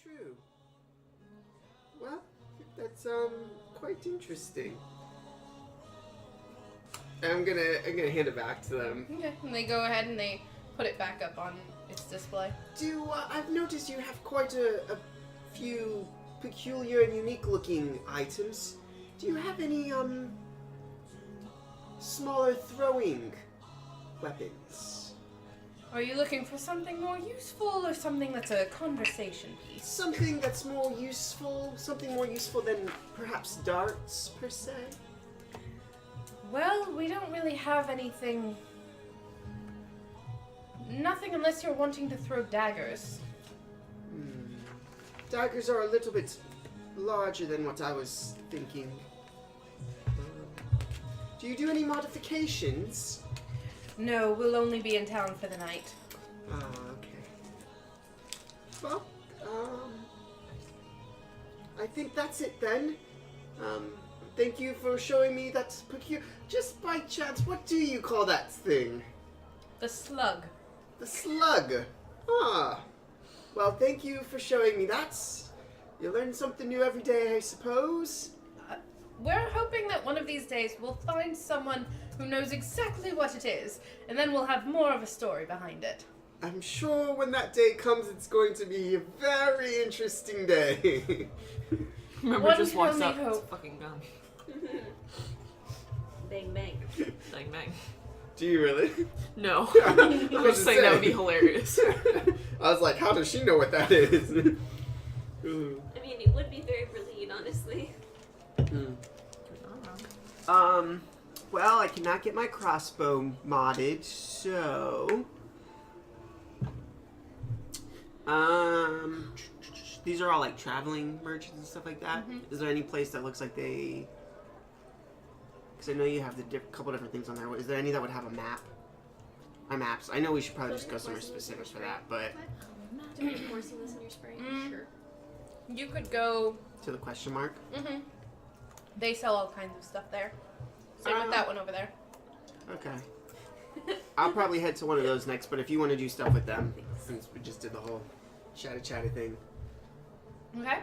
true. Well, that's quite interesting. I'm gonna hand it back to them. Okay, and they go ahead and they put it back up on its display. I've noticed you have quite a few peculiar and unique looking items. Do you have any smaller throwing weapons? Are you looking for something more useful or something that's a conversation piece? Something that's more useful, than perhaps darts per se? Well, we don't really have anything. Nothing unless you're wanting to throw daggers. Daggers are a little bit larger than what I was thinking. Do you do any modifications? No, we'll only be in town for the night. Okay. Well, I think that's it then. Thank you for showing me that peculiar. Just by chance, what do you call that thing? The slug. The slug. Ah. Well, thank you for showing me that. You learn something new every day, I suppose. We're hoping that one of these days we'll find someone who knows exactly what it is, and then we'll have more of a story behind it. I'm sure when that day comes, it's going to be a very interesting day. Remember, One just can walks only up. It's a hope. fucking gun. Bang, bang. Bang bang. Do you really? No. I I'm just saying that would be hilarious. I was like, how does she know what that is? I mean, it would be very brilliant, honestly. Well, I cannot get my crossbow modded, so... These are all like traveling merchants and stuff like that. Mm-hmm. Is there any place that looks like they... Because I know you have the couple different things on there. Is there any that would have a map? My maps. I know we should probably just go somewhere specific for that, but... Do you enforcing this in your spray? Sure. You could go. To the question mark? Mm-hmm. They sell all kinds of stuff there. Same with that one over there. Okay. I'll probably head to one of those next, but if you want to do stuff with them, since we just did the whole chatty thing. Okay.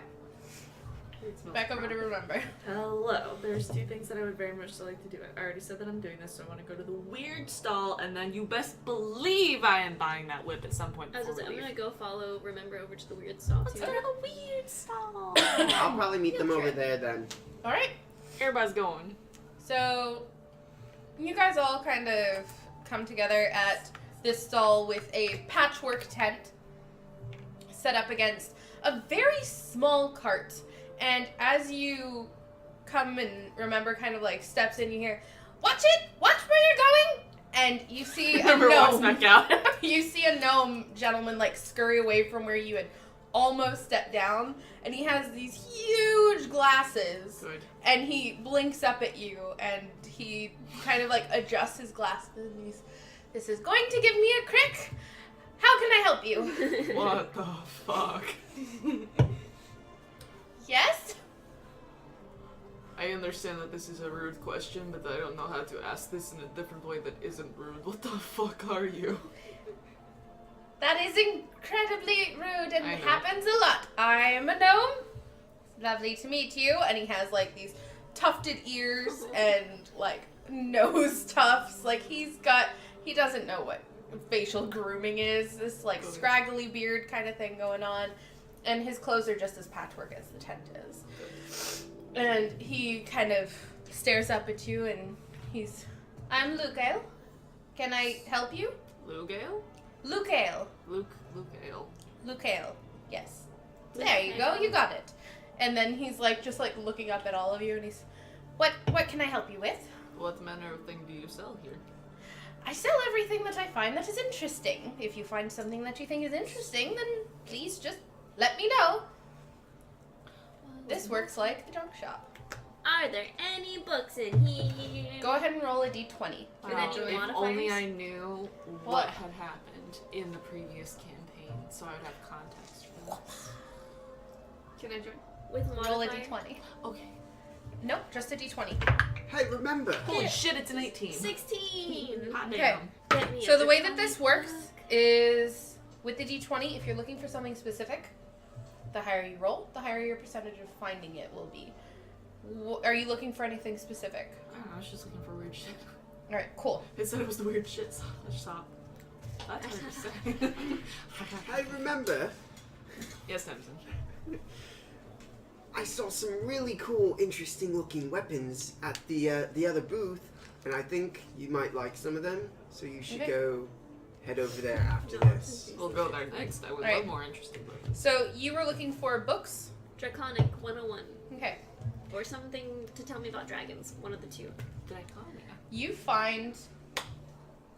Back over to Remember. Hello. There's two things that I would very much like to do. I already said that I'm doing this, so I want to go to the weird stall, and then you best believe I am buying that whip at some point I was before gonna say, we I'm leave. gonna go follow Remember over to the weird stall Let's too. go to the weird stall. I'll probably meet them over there then. Alright. Everybody's going. So, you guys all kind of come together at this stall with a patchwork tent set up against a very small cart. And as you come and Remember kind of like steps in, you hear, "Watch it! Watch where you're going!" And you see a Remember walks gnome. back out. You see a gnome gentleman like scurry away from where you had almost stepped down. And he has these huge glasses. Good. And he blinks up at you, and he kind of like adjusts his glasses, and he's, "This is going to give me a crick. How can I help you?" What the fuck? Yes? I understand that this is a rude question, but I don't know how to ask this in a different way that isn't rude. What the fuck are you? That is incredibly rude and I know. happens a lot. I'm a gnome. Lovely to meet you. And he has like these tufted ears and like nose tufts. Like he doesn't know what facial grooming is. This like scraggly beard kind of thing going on. And his clothes are just as patchwork as the tent is. And he kind of stares up at you and "I'm Lukeale. Can I help you?" Lukeale? Lukeale. Lukeale. Lukeale. Yes. There you go. You got it. And then he's like just like looking up at all of you and he's, What can I help you with?" What manner of thing do you sell here? "I sell everything that I find that is interesting. If you find something that you think is interesting, then please just let me know." This works like the junk shop. Are there any books in here? Go ahead and roll a d20. Can I do if modifiers? only I knew What? what had happened in the previous campaign, so I would have context for this. Can I join? With Roll a modifier? d20. Okay. Nope, just a d20. Hey, remember. Holy shit, it's an 18. 16! Hot Okay. damn. Get me So a the way good that this comic works book. is with the d20, if you're looking for something specific, the higher you roll, the higher your percentage of finding it will be. Are you looking for anything specific? I don't know, I was just looking for weird shit. Alright, cool. It said it was the weird shit shop. That's hard to say. I remember Yes, Temzin. I saw some really cool, interesting looking weapons at the other booth, and I think you might like some of them, so you should Okay. go head over there after this. We'll go there next. I would Alright. love more interesting weapons. So you were looking for books? Draconic 101. Okay. Or something to tell me about dragons. One of the two. Did I call it? You find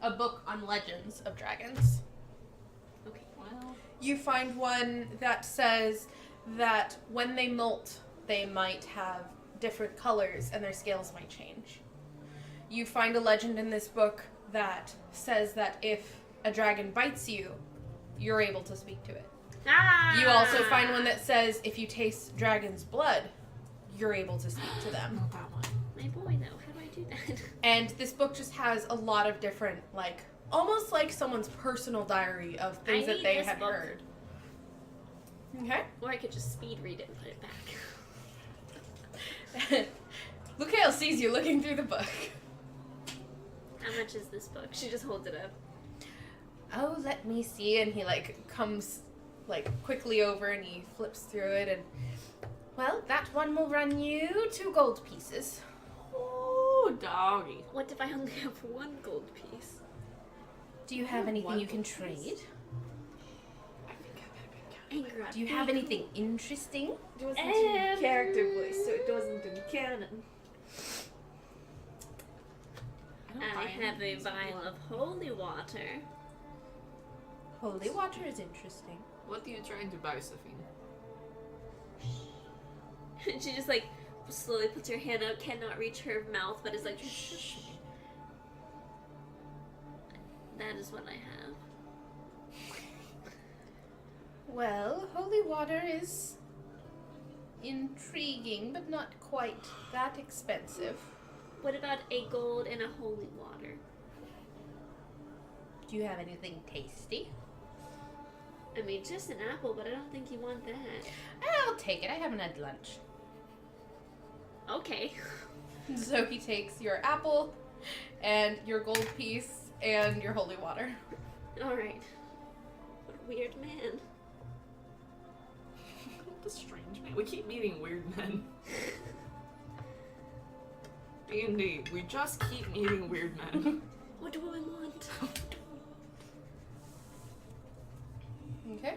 a book on legends of dragons. Okay. Well, You find one that says that when they molt, they might have different colors and their scales might change. You find a legend in this book that says that if a dragon bites you, you're able to speak to it. Ah! You also find one that says if you taste dragon's blood, you're able to speak to them. not that one. My boy, though. How do I do that? And this book just has a lot of different, like, almost like someone's personal diary of things I that need they this had book. heard. Okay. Or I could just speed read it and put it back. Lucael sees you looking through the book. How much is this book? She just holds it up. Oh, let me see. And he, like, comes, like, quickly over and he flips through it and... Well, that one will run you 2 gold pieces. Oh, doggy. What if I only have 1 gold piece? Do you have anything One you can gold trade? piece? I think I better be careful. Anger. Do you have anything interesting? It wasn't in character voice, so it wasn't in canon. don't I buy have a anything. vial of holy water. Holy water is interesting. What are you trying to buy, Safine? She just like slowly puts her hand out, cannot reach her mouth, but is like, shh. That is what I have. Well, holy water is intriguing, but not quite that expensive. What about a gold and a holy water? Do you have anything tasty? I mean, just an apple, but I don't think you want that. I'll take it. I haven't had lunch. Okay. So he takes your apple and your gold piece and your holy water. Alright. What a weird man. The strange man. We keep meeting weird men. D&D, we just keep meeting weird men. What do I want? Okay.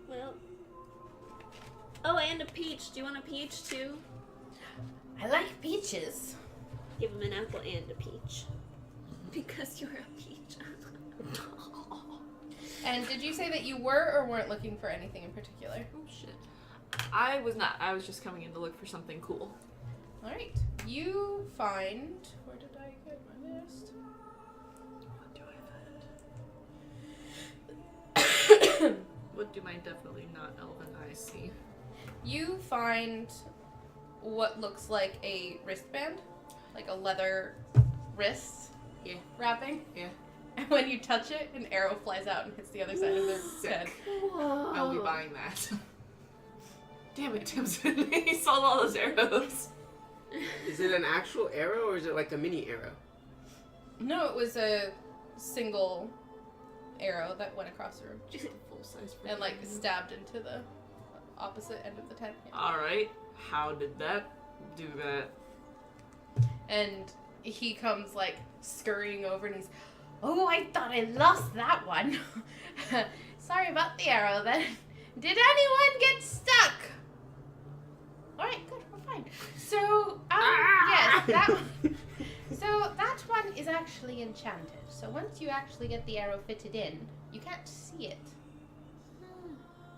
Well. Oh, and a peach. Do you want a peach too? I like peaches. Give him an apple and a peach. Because you're a peach. And did you say that you were or weren't looking for anything in particular? Oh shit. I was not. I was just coming in to look for something cool. Alright. You find... Where did I get my list? What do I find? What do my definitely not elven eyes see? You find what looks like a wristband. Like a leather wrist Yeah. wrapping. Yeah. And when you touch it, an arrow flies out and hits the other side of their Sick. head. Whoa. I'll be buying that. Damn it, Temzin. He sold all those arrows. Is it an actual arrow or is it like a mini arrow? No, it was a single arrow that went across the room Just a full size. and like stabbed into the opposite end of the tent. Yeah. Alright. How did that do that? And he comes like scurrying over and he's, oh, I thought I lost that one. Sorry about the arrow then. Did anyone get stuck? Alright, good, we're fine. So, yes, that one. So that one is actually enchanted. So once you actually get the arrow fitted in, you can't see it.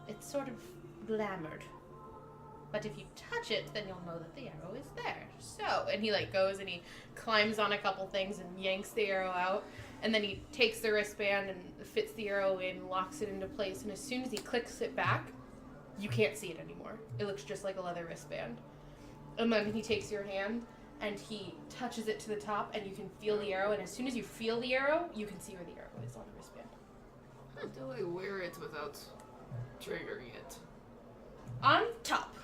It's sort of glamored. But if you touch it, then you'll know that the arrow is there. So, and he like goes and he climbs on a couple things and yanks the arrow out. And then he takes the wristband and fits the arrow in, locks it into place. And as soon as he clicks it back, you can't see it anymore. It looks just like a leather wristband. And then he takes your hand and he touches it to the top and you can feel the arrow. And as soon as you feel the arrow, you can see where the arrow is on the wristband. How do I wear it without triggering it. On top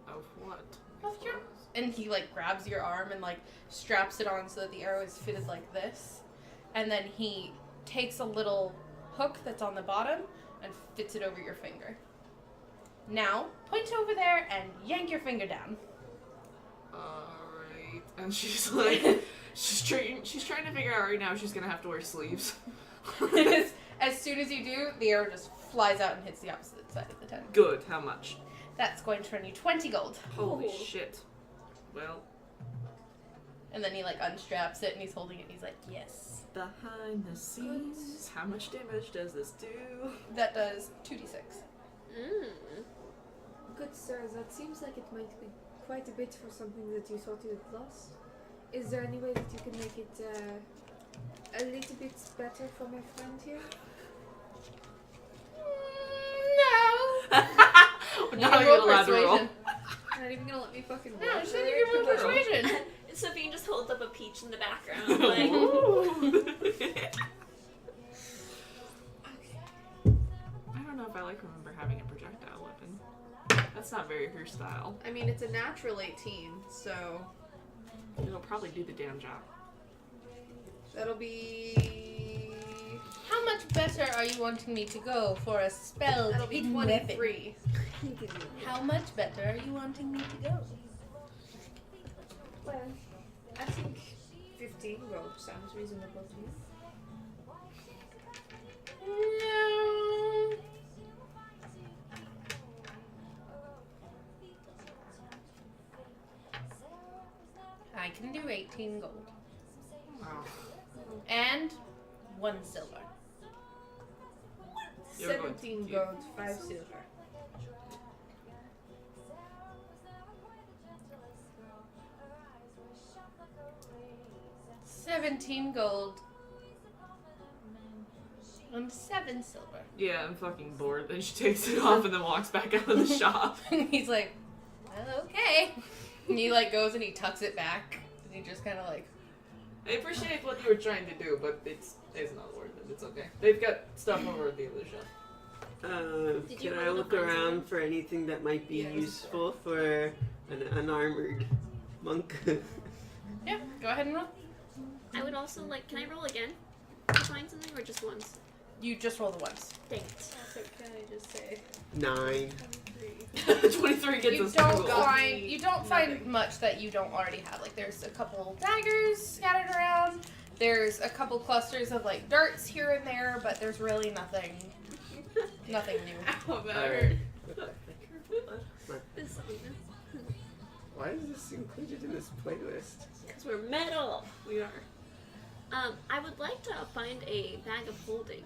Of what? of your, and he like grabs your arm and like straps it on so that the arrow is fitted like this, and then he takes a little hook that's on the bottom and fits it over your finger. Now point over there and yank your finger down. Alright. And she's like, she's trying to figure out right now if she's gonna have to wear sleeves. As soon as you do, the arrow just flies out and hits the opposite side of the tent. Good. How much? That's going to run you 20 gold. Holy Oh. shit. Well, And then he like unstraps it and he's holding it and he's like, yes. behind the scenes, how much damage does this do? That does 2d6. Good sir, that seems like it might be quite a bit for something that you thought you had lost. Is there any way that you can make it a little bit better for my friend here? No. Now you're allowed to roll. persuasion. You're not even gonna let me fucking roll. No, she said you can roll persuasion. Sophie just holds up a peach in the background, like. I don't know if I remember having a projectile weapon. That's not very her style. I mean, it's a natural 18, so It'll probably do the damn job. that'll be. How much better are you wanting me to go for a spell? That'll be hidden weapon? 23. How much better are you wanting me to go? Well, I think 15 gold sounds reasonable to me. No. I can do 18 gold. Wow. And 1 silver. You're going 17 to- gold, 5 silver. $17 gold. And 7 silver. Yeah, I'm fucking bored. Then she takes it off and then walks back out of the shop. And he's like, well, okay. And he like goes and he tucks it back. And he just kind of like, I appreciate what you were trying to do, but it's not worth it. It's okay. They've got stuff over at the other shop. Did you Can I roll to look find around something? for anything that might be Yeah, it was useful for an unarmored monk? yeah, go ahead and roll. I would also like. Can I roll again to find something, or just once? You just roll the ones. Dang it. So can I just say 9. 23? 23 gets You us don't through. find find Nothing. much that you don't already have. Like there's a couple daggers scattered around. There's a couple clusters of like darts here and there, but there's really nothing new. Alright. This song. Why is this included in this playlist? Because we're metal. We are. I would like to find a bag of holding.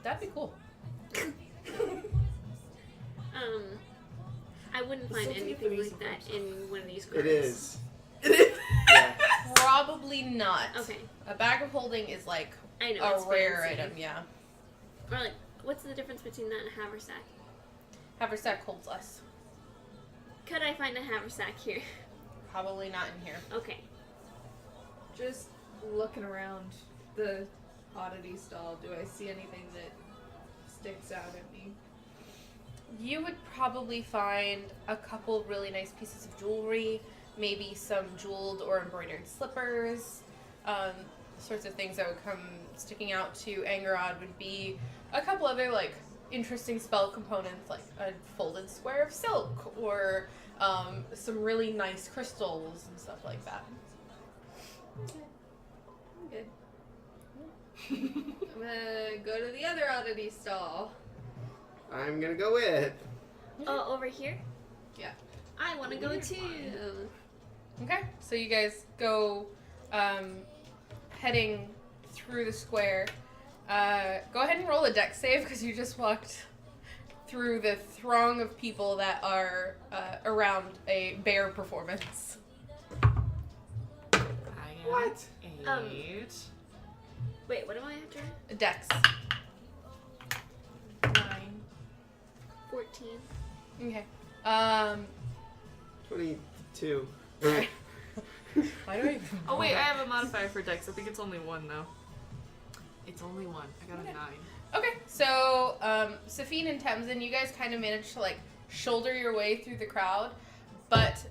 That'd be cool. I wouldn't find Something anything that like that in one of these cards. It is. Yeah. Probably not. Okay, A bag of holding is like I know. a it's rare fancy. item, yeah. Or like, what's the difference between that and a haversack? Haversack holds less. Could I find a haversack here? Probably not in here. Okay. Just looking around the oddity stall, do I see anything that sticks out at me? You would probably find a couple really nice pieces of jewelry, maybe some jeweled or embroidered slippers, sorts of things that would come sticking out to Angerod would be a couple other like interesting spell components, like a folded square of silk or some really nice crystals and stuff like that. Okay. I'm good. I'm gonna go to the other oddity stall. I'm gonna go with. Oh, over here? Yeah. I want to go too. Okay, so you guys go heading through the square. Go ahead and roll a dex save because you just walked through the throng of people that are around a bear performance. What? 8. Wait, what do I have to? A dex. 9. 14. Okay. 22. Why do I even Oh wait, I have a modifier for dex. I think it's only 1 though. It's only 1. I got a 9. So, Safine and Temzin, you guys kind of managed to, like, shoulder your way through the crowd. But,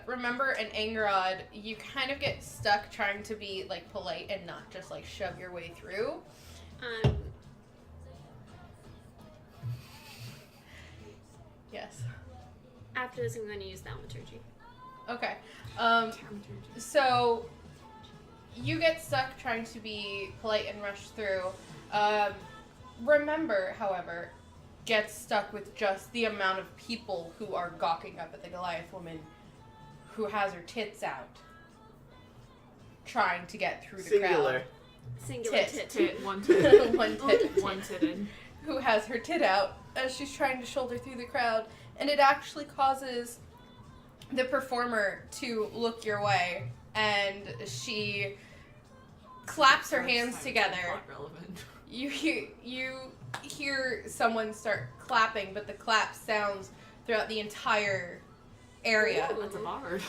remember, in Angerod, you kind of get stuck trying to be, like, polite and not just, like, shove your way through. Yes. After this, I'm going to use thaumaturgy. Okay. So, you get stuck trying to be polite and rush through. Remember, however, gets stuck with just the amount of people who are gawking up at the Goliath woman who has her tits out, trying to get through the Singular. Singular Tit. tit. One crowd. tit. One tit. One titted. Who has her tit out as she's trying to shoulder through the crowd, and it actually causes the performer to look your way, and she claps her hands together. Not relevant. You hear someone start clapping, but the clap sounds throughout the entire area. That's a bard.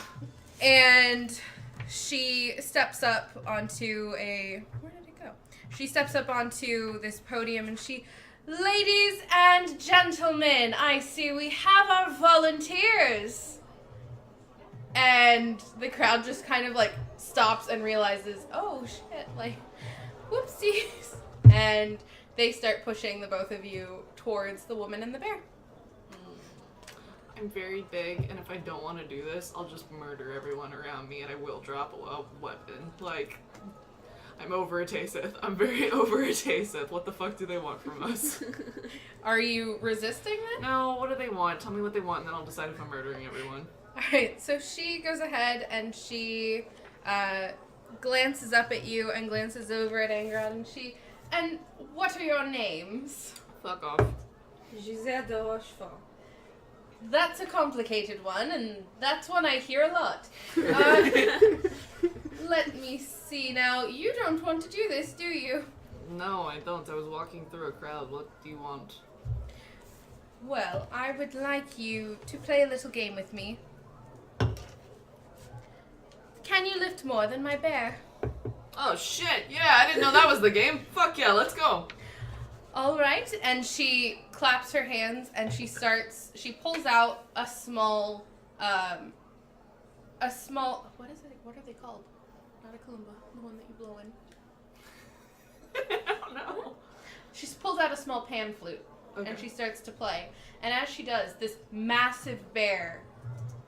And she steps up onto where did it go? She steps up onto this podium and she, ladies and gentlemen, I see we have our volunteers. And the crowd just kind of like stops and realizes, oh shit, like, whoopsies. And they start pushing the both of you towards the woman and the bear. I'm very big, and if I don't want to do this, I'll just murder everyone around me, and I will drop a weapon. Like, I'm over a Taseth. I'm very over a Taseth. What the fuck do they want from us? Are you resisting it? No, what do they want? Tell me what they want, and then I'll decide if I'm murdering everyone. Alright, so she goes ahead and she glances up at you and glances over at Angrod and what are your names? Fuck off. Giselle de Rochefort. That's a complicated one, and that's one I hear a lot. Let me see now. You don't want to do this, do you? No, I don't. I was walking through a crowd. What do you want? Well, I would like you to play a little game with me. Can you lift more than my bear? Oh shit, yeah, I didn't know that was the game. Fuck yeah, let's go. Alright, and she claps her hands and she pulls out a small, what is it? What are they called? Not a kalimba, the one that you blow in. I don't know. She pulls out a small pan flute Okay. and she starts to play. And as she does, this massive bear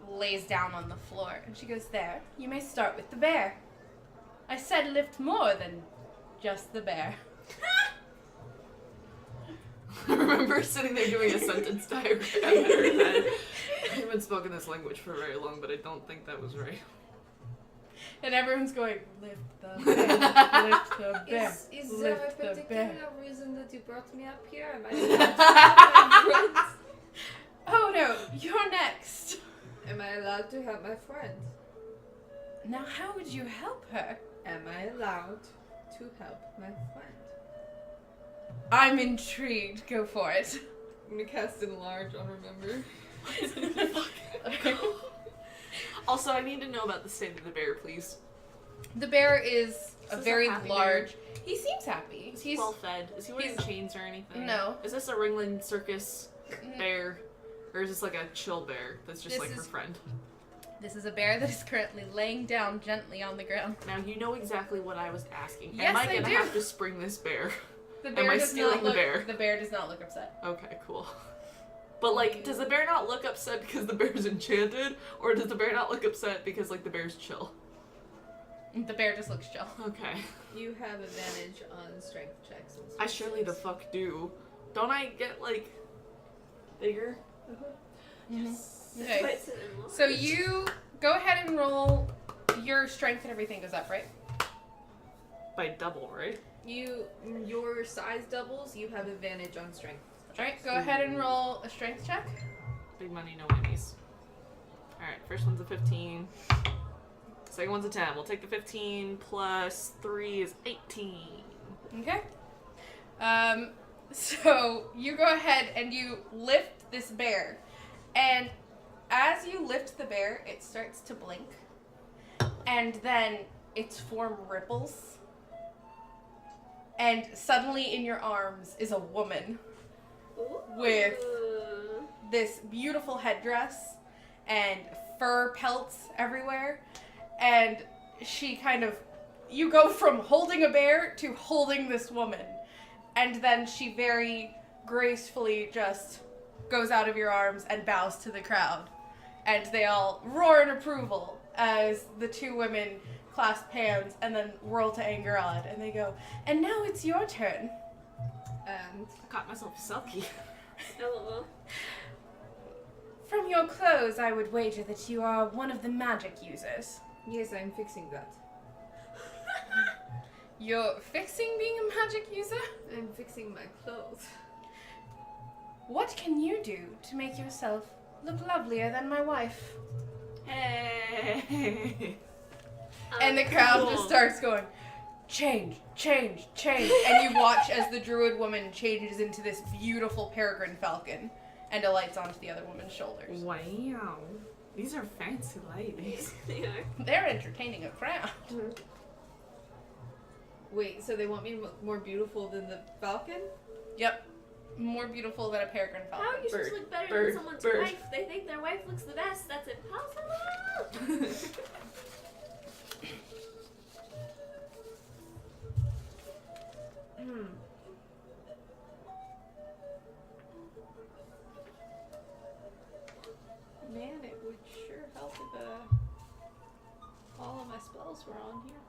lays down on the floor. And she goes, there, you may start with the bear. I said lift more than just the bear. I remember sitting there doing a sentence diagram in her head. I haven't spoken this language for very long, but I don't think that was right. And everyone's going, lift the bear, lift the bear. Is there a lift the particular bear. reason that you brought me up here? Am I allowed to help my friends? Oh no, you're next. Am I allowed to help my friend? Now how would you help her? Am I allowed to help my friend? I'm intrigued. Go for it. I'm gonna cast Enlarge on Remember. Also, I need to know about the state of the bear, please. The bear is a this a very happy large. He seems happy. Is he well fed? Is he wearing chains or anything? No. Is this a Ringling Circus bear? Or is this like a chill bear that's just like her friend? This is a bear that is currently laying down gently on the ground. Now you know exactly what I was asking. Yes, Am I I gonna do. have to spring this bear? The bear Am I does stealing not the look, bear? The bear does not look upset. Okay, cool. But like, does the bear not look upset because the bear's enchanted? Or does the bear not look upset because like the bear's chill? The bear just looks chill. Okay. You have advantage on strength checks. And I surely the fuck do. Don't I get like bigger? Okay. So you go ahead and roll. Your strength and everything goes up, right? By double, right? Your size doubles, you have advantage on strength. Alright, go ahead and roll a strength check. Big money, no whammies. Alright, first one's a 15. Second one's a 10. We'll take the 15 plus 3 is 18. Okay. So you go ahead and you lift this bear. And as you lift the bear, it starts to blink. And then its form ripples. and suddenly in your arms is a woman with this beautiful headdress and fur pelts everywhere, and she kind of, you go from holding a bear to holding this woman, and then she very gracefully just goes out of your arms and bows to the crowd, and they all roar in approval as the two women clasp hands and then whirl to Angerod, and they go, and now it's your turn. And I caught myself sulky. LOL. From your clothes, I would wager that you are one of the magic users. yes, I'm fixing that. You're fixing being a magic user? I'm fixing my clothes. What can you do to make yourself look lovelier than my wife? Hey. And the crowd just starts going, change, change, change. And you watch as the druid woman changes into this beautiful peregrine falcon and alights onto the other woman's shoulders. Wow. These are fancy ladies. They are. They're entertaining a crowd. Wait, so they want me more beautiful than the falcon? Yep. More beautiful than a peregrine falcon. How are you supposed to look better than someone's wife? They think their wife looks the best. That's impossible. Man, it would sure help if all of my spells were on here.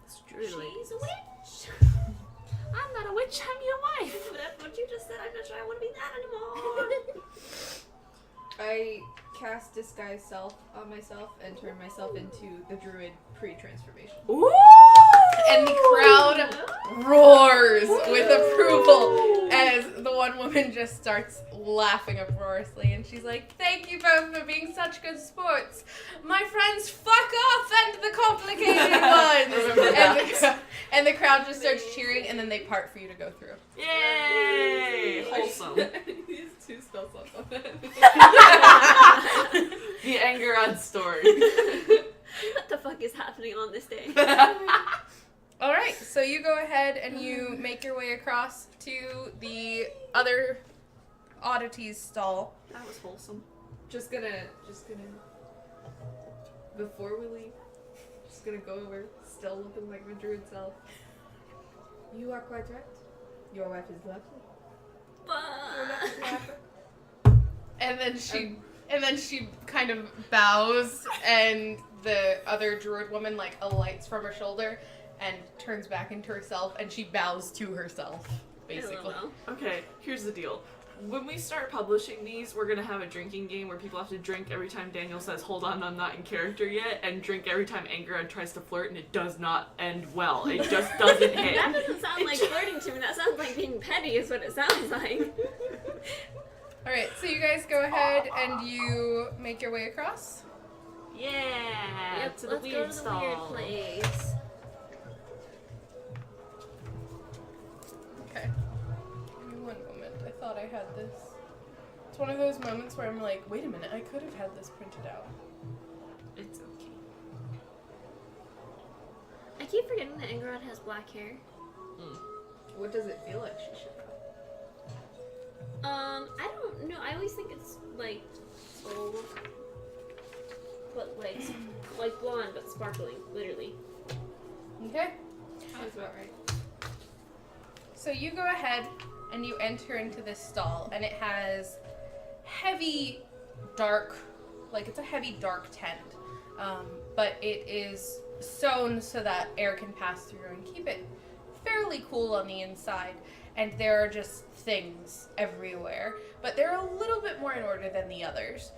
It's truly. She's a witch. I'm not a witch, I'm your wife. But that's what you just said. I'm not sure I want to be that anymore. I cast Disguise Self on myself and turn myself into the druid pre-transformation. Ooh! And the crowd roars with approval as the one woman just starts laughing uproariously, and she's like, thank you both for being such good sports. My friends, fuck off and the complicated ones! And the crowd just starts cheering, and then they part for you to go through. Yay! Wholesome. These two spell slots on that. The Angerod story. What the fuck is happening on this day? Alright, so you go ahead and you make your way across to the other oddities stall. That was wholesome. Just gonna, before we leave, just gonna go over, still looking like my druid self. You are quite right. Your wife is lovely. Your wife is lovely. And then she kind of bows, and the other druid woman like alights from her shoulder and turns back into herself, and she bows to herself, basically. Okay, here's the deal. When we start publishing these, we're gonna have a drinking game where people have to drink every time Daniel says, hold on, I'm not in character yet, and drink every time Angerod tries to flirt, and it does not end well. It just doesn't hit. That doesn't sound like flirting to me. That sounds like being petty is what it sounds like. Alright, so you guys go ahead and you make your way across. Yeah, Yep, to the let's weird go to the stall. weird place. Okay. Give me one moment. I thought I had this. It's one of those moments where I'm like, wait a minute, I could have had this printed out. It's okay. I keep forgetting that Angerod has black hair. What does it feel like she should have? I don't know. I always think it's like gold, but like blonde but sparkling, literally. Okay. Sounds about right. So you go ahead and you enter into this stall, and it has heavy, dark, like it's a heavy, dark tent, but it is sewn so that air can pass through and keep it fairly cool on the inside. And there are just things everywhere, but they're a little bit more in order than the others.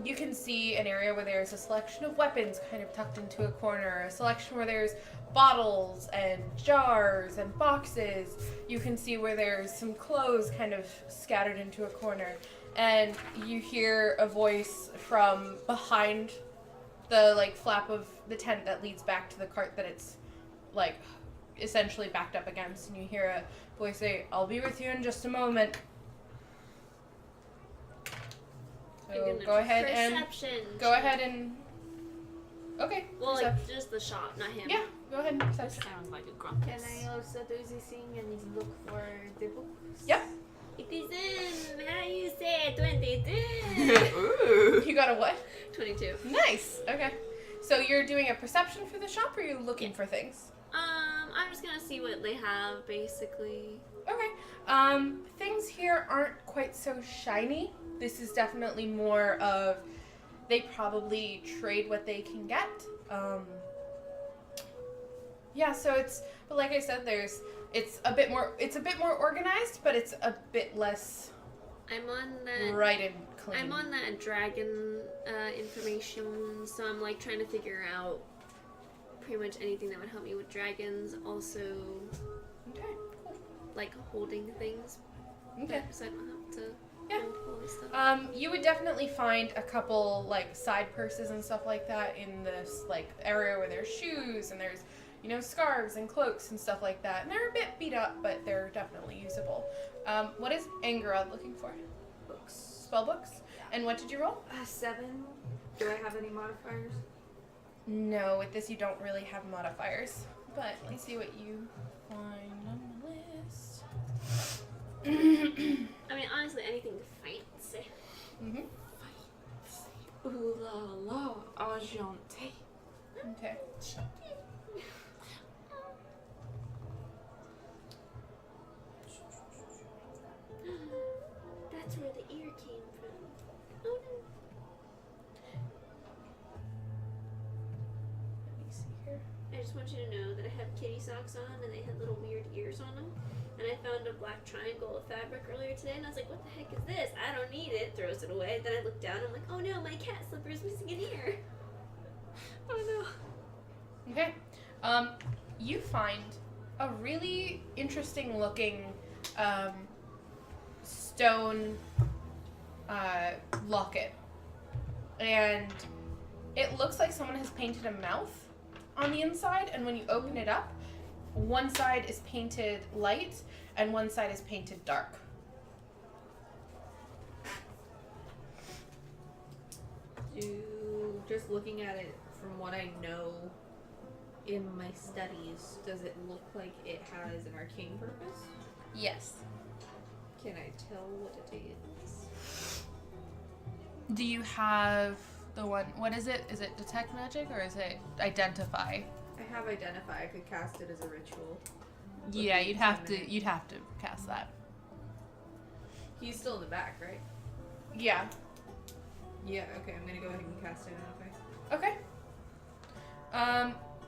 You can see an area where there's a selection of weapons kind of tucked into a corner, a selection where there's bottles and jars and boxes. You can see where there's some clothes kind of scattered into a corner. And you hear a voice from behind the like flap of the tent that leads back to the cart that it's like essentially backed up against, and you hear a voice say, "I'll be with you in just a moment." So go ahead and Okay. Well, like perception. just the shop, not him. Yeah, go ahead and That perception. sounds like a grumpus. Can I also do the thing and look for the books? Yep. It is in, how you say, 22. Ooh. You got a what? 22. Nice. Okay. So you're doing a perception for the shop, or you're looking for things? I'm just gonna see what they have, basically. Okay. Things here aren't quite so shiny. This is definitely more of they probably trade what they can get. Yeah, so but like I said, it's a bit more organized, but it's a bit less I'm on that. bright and clean. I'm on that dragon information, so I'm like trying to figure out pretty much anything that would help me with dragons. Also, Okay. Cool. like holding things, Okay. so I don't have to Yeah. hold all this stuff. You would definitely find a couple like side purses and stuff like that in this like area where there's shoes and there's scarves and cloaks and stuff like that. And they're a bit beat up, but they're definitely usable. What is Angerod looking for? Books. Spell books. And what did you roll? 7. Do I have any modifiers? No, with this you don't really have modifiers. But let's see what you find on the list. I mean, honestly, anything fancy. Mm-hmm. Ooh la la, argente. Okay. That's where the ear came from. Oh no. Let me see here. I just want you to know that I have kitty socks on and they had little weird ears on them. And I found a black triangle of fabric earlier today and I was like, what the heck is this? I don't need it. Throws it away. Then I look down and I'm like, oh no, my cat slipper's missing an ear. Oh no. Okay. You find a really interesting looking stone locket. And it looks like someone has painted a mouth on the inside, and when you open it up, one side is painted light and one side is painted dark. Just looking at it from what I know in my studies, does it look like it has an arcane purpose? Yes. Can I tell what it is? Do you have the one, what is it? Is it detect magic or is it identify? I have identify. I could cast it as a ritual. Yeah, Okay, you'd have 10 to minutes. you'd have to cast that. He's still in the back, right? Yeah. Yeah, okay, I'm gonna go ahead and cast identify. Okay.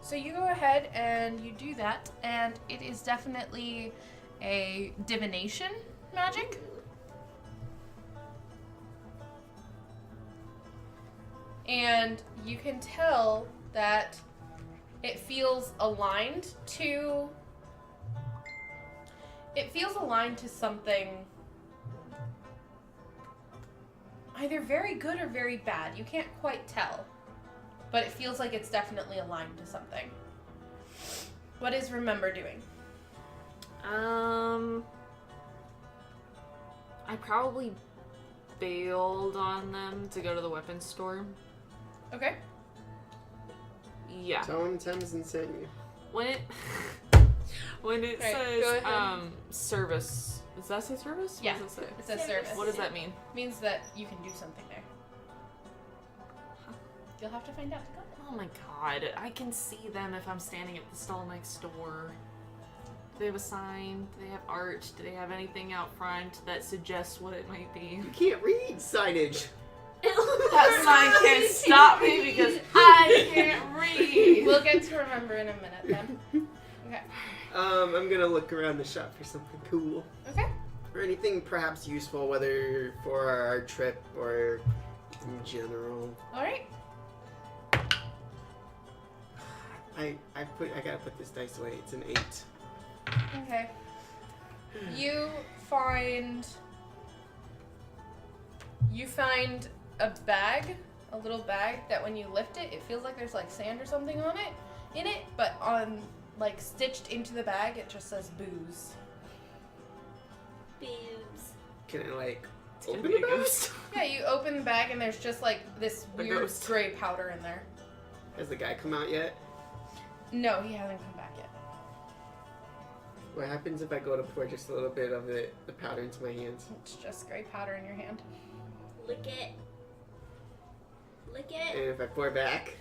So you go ahead and you do that, and it is definitely a divination magic. And you can tell that it feels aligned to something either very good or very bad. You can't quite tell. But it feels like it's definitely aligned to something. What is Remember doing? I probably bailed on them to go to the weapons store. Okay. Yeah. Tell him Temzin sent you. When it when it Right, go says ahead. service, does that say service? Yeah. What does it say? It says service. What does that mean? Means that you can do something there. You'll have to find out to go. Oh my god, I can see them if I'm standing at the stall next door. Do they have a sign? Do they have art? Do they have anything out front that suggests what it might be? You can't read signage. That sign can't stop me because I can't read. We'll get to Remember in a minute then. Okay. I'm gonna look around the shop for something cool. Okay. Or anything perhaps useful, whether for our trip or in general. Alright. I gotta put this dice away. It's an 8. Okay. You find a bag, a little bag that when you lift it, it feels like there's like sand or something on it, in it, but on like stitched into the bag, it just says booze. Boobs. Can I like It's gonna open be the a bag? ghost. Yeah, you open the bag and there's just like this A weird ghost. gray powder in there. Has the guy come out yet? No, he hasn't come back yet. What happens if I go to pour just a little bit of the powder into my hands? It's just gray powder in your hand. Lick it. Lick it. And if I pour back?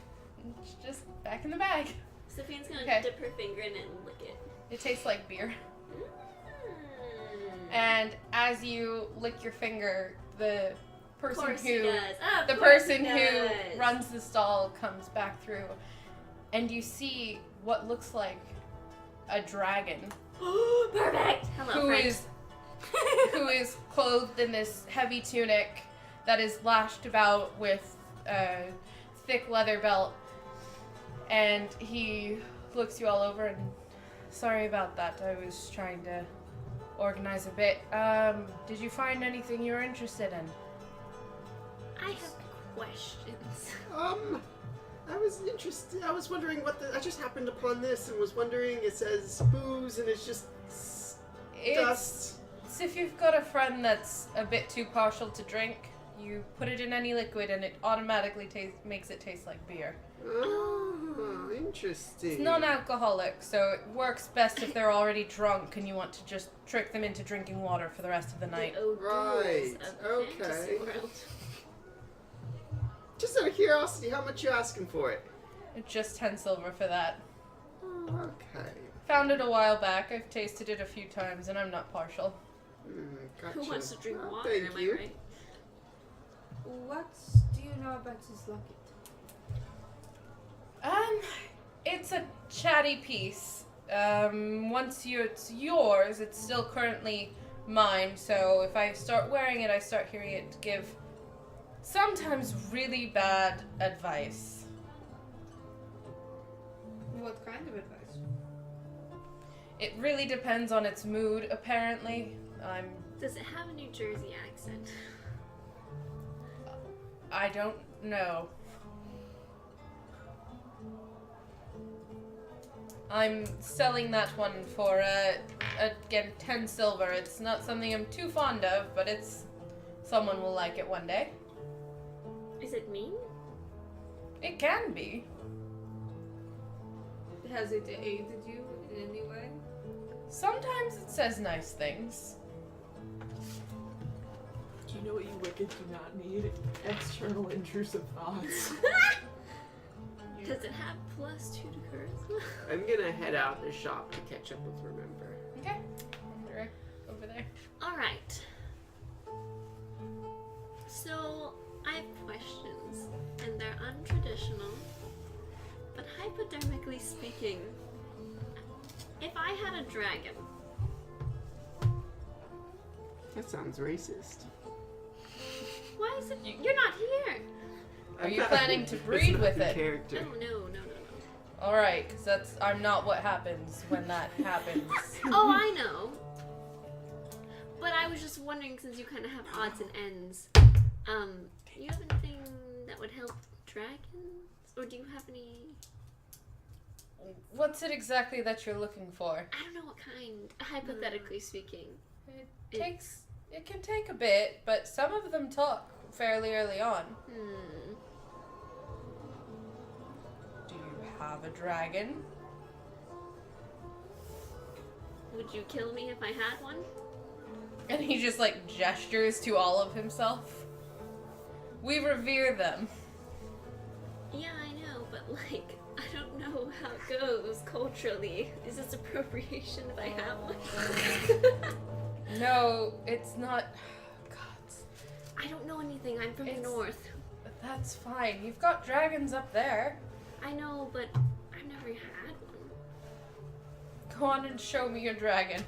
It's just back in the bag. Sophine's gonna Okay. dip her finger in it and lick it. It tastes like beer. Mm. And as you lick your finger, the Of person course he who does. Of the course person he who does. runs the stall comes back through, and you see what looks like a dragon Perfect. Hello, who friend. is clothed in this heavy tunic that is lashed about with a thick leather belt, and he looks you all over and sorry about that. I was trying to organize a bit. Did you find anything you were interested in? I have questions. I was interested. I was wondering I just happened upon this and was wondering. It says booze and it's just dust. It's if you've got a friend that's a bit too partial to drink, you put it in any liquid and it automatically makes it taste like beer. Oh, interesting. It's non-alcoholic, so it works best if they're already drunk and you want to just trick them into drinking water for the rest of the night. The odors Right, of the okay. fantasy world. Just out of curiosity, how much you asking for it? It's just 10 silver for that. Oh, okay. Found it a while back. I've tasted it a few times and I'm not partial. Gotcha. Who wants to drink Well, water? thank Am you. I right? What do you know about his locket? It's a chatty piece. Once it's yours, it's still currently mine, so if I start wearing it, I start hearing it give sometimes really bad advice. What kind of advice? It really depends on its mood, apparently. Does it have a New Jersey accent? I don't know. I'm selling that one for, again, 10 silver. It's not something I'm too fond of, but someone will like it one day. Is it mean? It can be. Has it aided you in any way? Sometimes it says nice things. Do you know what you wicked do not need? External intrusive thoughts. Does it have +2 to charisma? I'm gonna head out the shop to catch up with Remember. Okay. Right over there. Alright. So, I have questions, and they're untraditional, but hypodermically speaking, if I had a dragon, That sounds racist. why is it you're not here? Are you planning to breed That's not with your it? Character. No. Alright, because I'm not what happens when that happens. Oh, I know. But I was just wondering, since you kind of have odds and ends, do you have anything that would help dragons? Or do you have any... What's it exactly that you're looking for? I don't know what kind, hypothetically speaking. It can take a bit, but some of them talk fairly early on. Do you have a dragon? Would you kill me if I had one? And he just like gestures to all of himself. We revere them. Yeah, I know, but like, I don't know how it goes culturally. Is this appropriation if I have one? No, it's not. God, I don't know anything. I'm from the north. that's fine. You've got dragons up there. I know, but I've never had one. Go on and show me your dragon.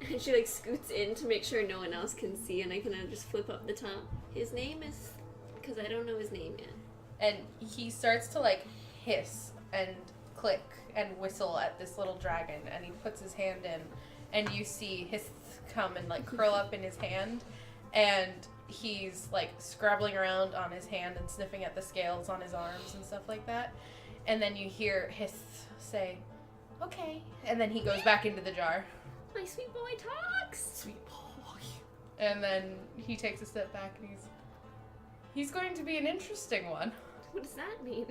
And she like scoots in to make sure no one else can see, and I can just flip up the top. His name is, because I don't know his name yet. And he starts to like hiss and click and whistle at this little dragon, and he puts his hand in, and you see hiss come and like curl up in his hand, and he's like scrabbling around on his hand and sniffing at the scales on his arms and stuff like that. And then you hear hiss say, "Okay," and then he goes back into the jar. My sweet boy talks. Sweet boy. And then he takes a step back and he's going to be an interesting one. What does that mean?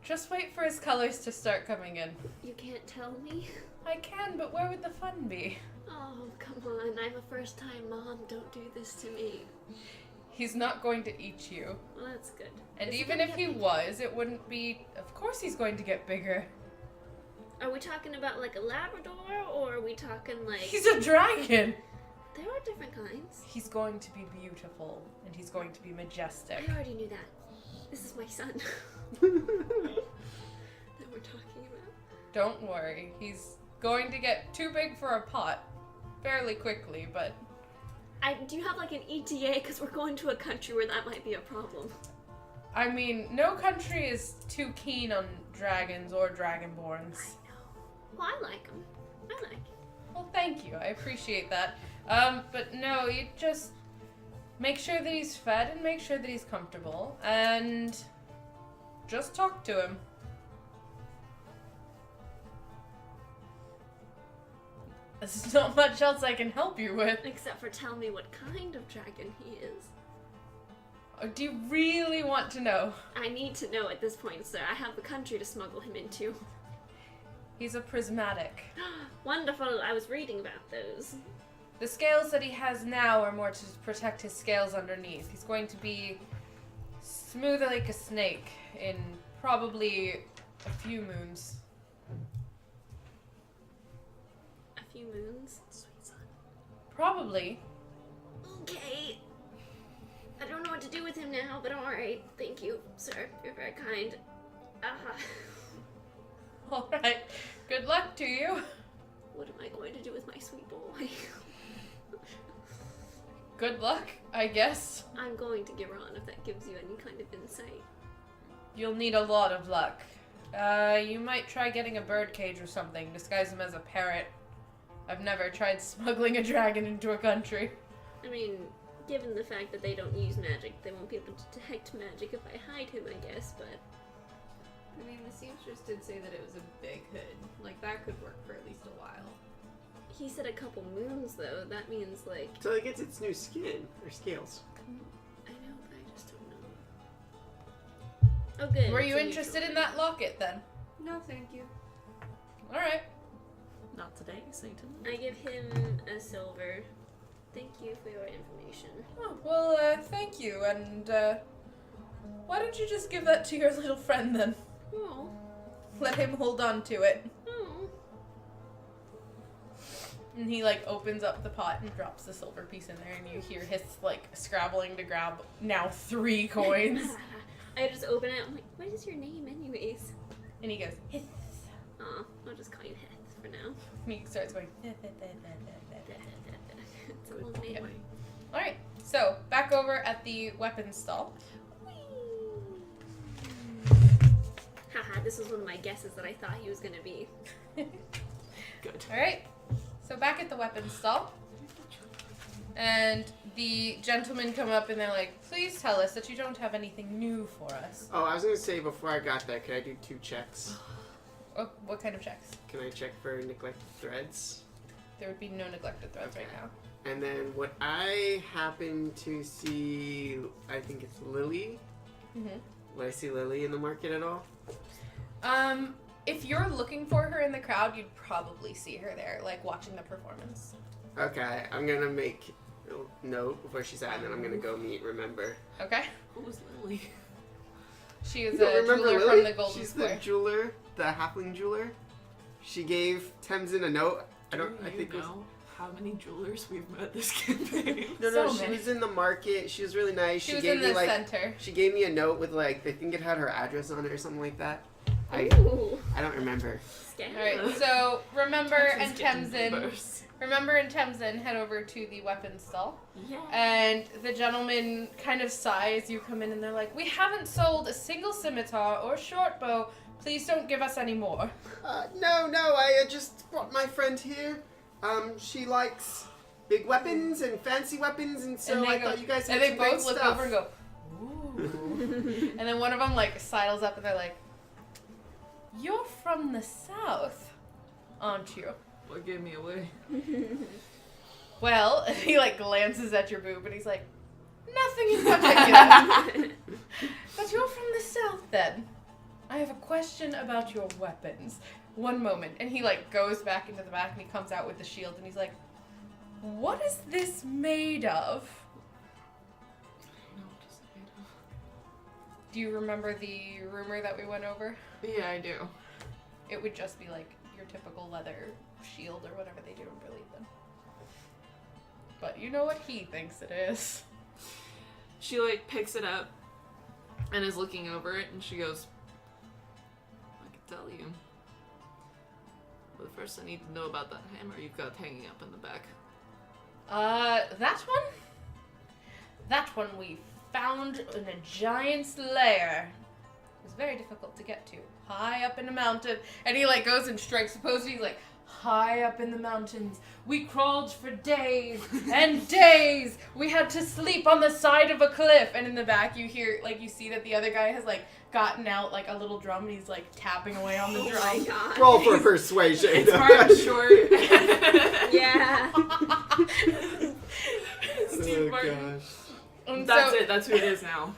Just wait for his colors to start coming in. You can't tell me? I can, but where would the fun be? Oh, come on. I'm a first-time mom. Don't do this to me. He's not going to eat you. Well, that's good. And Is he even gonna if get he bigger? was, it wouldn't be... Of course he's going to get bigger. Are we talking about like a Labrador, or are we talking like... He's a dragon! There are different kinds. He's going to be beautiful, and he's going to be majestic. I already knew that. This is my son. that we're talking about. Don't worry, he's going to get too big for a pot fairly quickly, but Do you have like an ETA? Because we're going to a country where that might be a problem. I mean, no country is too keen on dragons or dragonborns. I know. Well, I like them. I like it. Well, thank you, I appreciate that. But no, you just make sure that he's fed and make sure that he's comfortable, and just talk to him. There's not much else I can help you with. Except for tell me what kind of dragon he is. Do you really want to know? I need to know at this point, sir. I have a country to smuggle him into. He's a prismatic. Wonderful. I was reading about those. The scales that he has now are more to protect his scales underneath. He's going to be smooth like a snake in probably a few moons. A few moons. Sweet son. Probably. Okay. I don't know what to do with him now, but alright. Thank you, sir. You're very kind. Alright. Good luck to you. What am I going to do with my sweet boy? Good luck, I guess. I'm going to Giron if that gives you any kind of insight. You'll need a lot of luck. You might try getting a bird cage or something. Disguise him as a parrot. I've never tried smuggling a dragon into a country. I mean, given the fact that they don't use magic, they won't be able to detect magic if I hide him, I guess, but... I mean, the seamstress did say that it was a big hood. Like, that could work for at least a while. He said a couple moons, though. That means, like... So it gets its new skin, or scales. I know, but I just don't know. Oh, good. Were it's you a interested neutral. in that locket then? No, thank you. Alright. Not today, Satan. I give him a silver. Thank you for your information. Oh, well, thank you, and, why don't you just give that to your little friend then? Oh. Let him hold on to it. Oh. And he, like, opens up the pot and drops the silver piece in there, and you hear his, like, scrabbling to grab now 3 coins. I just open it. I'm like, what is your name, anyways? And he goes, Hith. Aw, I'll just call you Heth for now. And he starts going, It's a long name. Alright, so, back over at the weapons stall. Haha, this was one of my guesses that I thought he was gonna be. Good. Alright, so back at the weapons stall. And the gentlemen come up and they're like, please tell us that you don't have anything new for us. Oh, I was gonna say before I got that, could I do 2 checks? Oh, what kind of checks? Can I check for neglected threads? There would be no neglected threads right now. And then what I happen to see, I think it's Lily. Mm-hmm. Would I see Lily in the market at all? If you're looking for her in the crowd, you'd probably see her there, like, watching the performance. Okay, I'm gonna make a note of where she's at, and then I'm gonna go meet Remember. Okay? Who was Lily? She is You don't a remember jeweler Lily? from the Golden She's Square. the jeweler, the halfling jeweler. She gave Temzin a note. I think it was... know how many jewelers we've met this campaign. No, So she many. was in the market. She was really nice. She was gave in me the like center. she gave me a note with like I think it had her address on it or something like that. Ooh, I don't remember. scary. Alright, so Remember and Temzin's getting Temzin, numbers. Remember and Temzin head over to the weapons stall. Yeah. And the gentleman kind of sighs. You come in and they're like, we haven't sold a single scimitar or short bow. Please don't give us any more. No, I just brought my friend here. She likes big weapons and fancy weapons, and so And they I go- thought you guys had And they some great both look stuff. over and go, ooh. And then one of them like sidles up and they're like, you're from the south, aren't you? What gave me away? Well, and he like glances at your boob and he's like, nothing in particular. But you're from the south then. I have a question about your weapons. One moment. And he, like, goes back into the back and he comes out with the shield and he's like, what is this made of? No, what is it made of? Do you remember the rumor that we went over? Yeah, I do. It would just be, like, your typical leather shield or whatever they do in Berlin. But you know what he thinks it is. She, like, picks it up and is looking over it, and she goes, I can tell you. But first I need to know about that hammer you've got hanging up in the back. That one? That one we found in a giant's lair. It was very difficult to get to. High up in the mountain. And he, like, goes and strikes the post, and he's like, high up in the mountains. We crawled for days and days. We had to sleep on the side of a cliff. And in the back, you hear, like, you see that the other guy has, like, gotten out, like, a little drum, and he's, like, tapping away on the drum. Oh my god. Roll for persuasion. It's hard and short. Yeah. Steve Oh, Martin. gosh. And That's so- it. That's who it is now.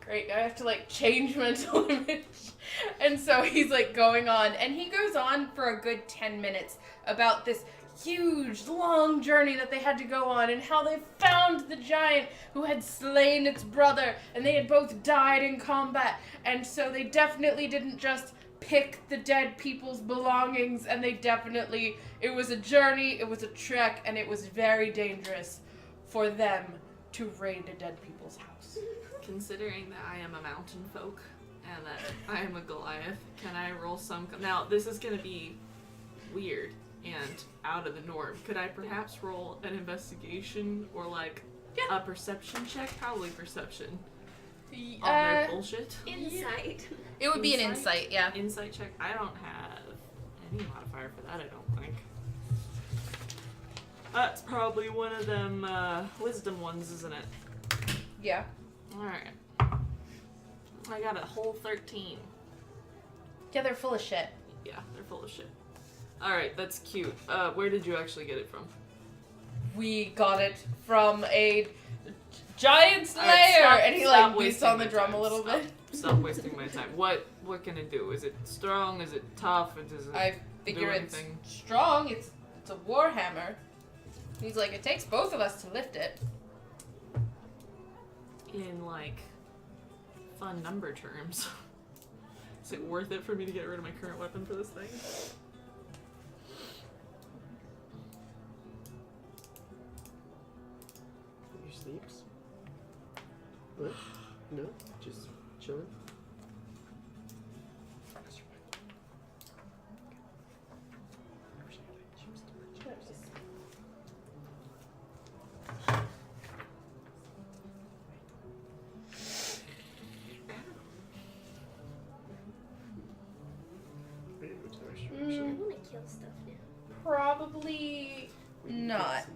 Great, I have to, like, change mental image. And so he's, like, going on, and he goes on for a good 10 minutes about this huge, long journey that they had to go on, and how they found the giant who had slain its brother, and they had both died in combat, and so they definitely didn't just pick the dead people's belongings, and it was a journey, it was a trek, and it was very dangerous for them to raid a dead people's house. Considering that I am a mountain folk and that I am a Goliath, can I roll some... Now, this is going to be weird and out of the norm. Could I perhaps roll an investigation or, like, a perception check? Probably perception. On their bullshit. Insight. It would be an insight, yeah. Insight check. I don't have any modifier for that, I don't think. That's probably one of them wisdom ones, isn't it? Yeah. Alright. I got a whole 13. Yeah, they're full of shit. Yeah, they're full of shit. Alright, that's cute. Where did you actually get it from? We got it from a giant's Alright, lair, stop- and he stop like beats wasting on the my drum time. a little Stop- bit. Stop wasting my time. What can it do? Is it strong? Is it tough? Does it I figure do it's anything? strong. It's a war hammer. He's like, it takes both of us to lift it. In like fun number terms? Is it worth it for me to get rid of my current weapon for this thing? Your sleeps? What? No? Just chilling? I Mm, want to kill stuff now. probably not.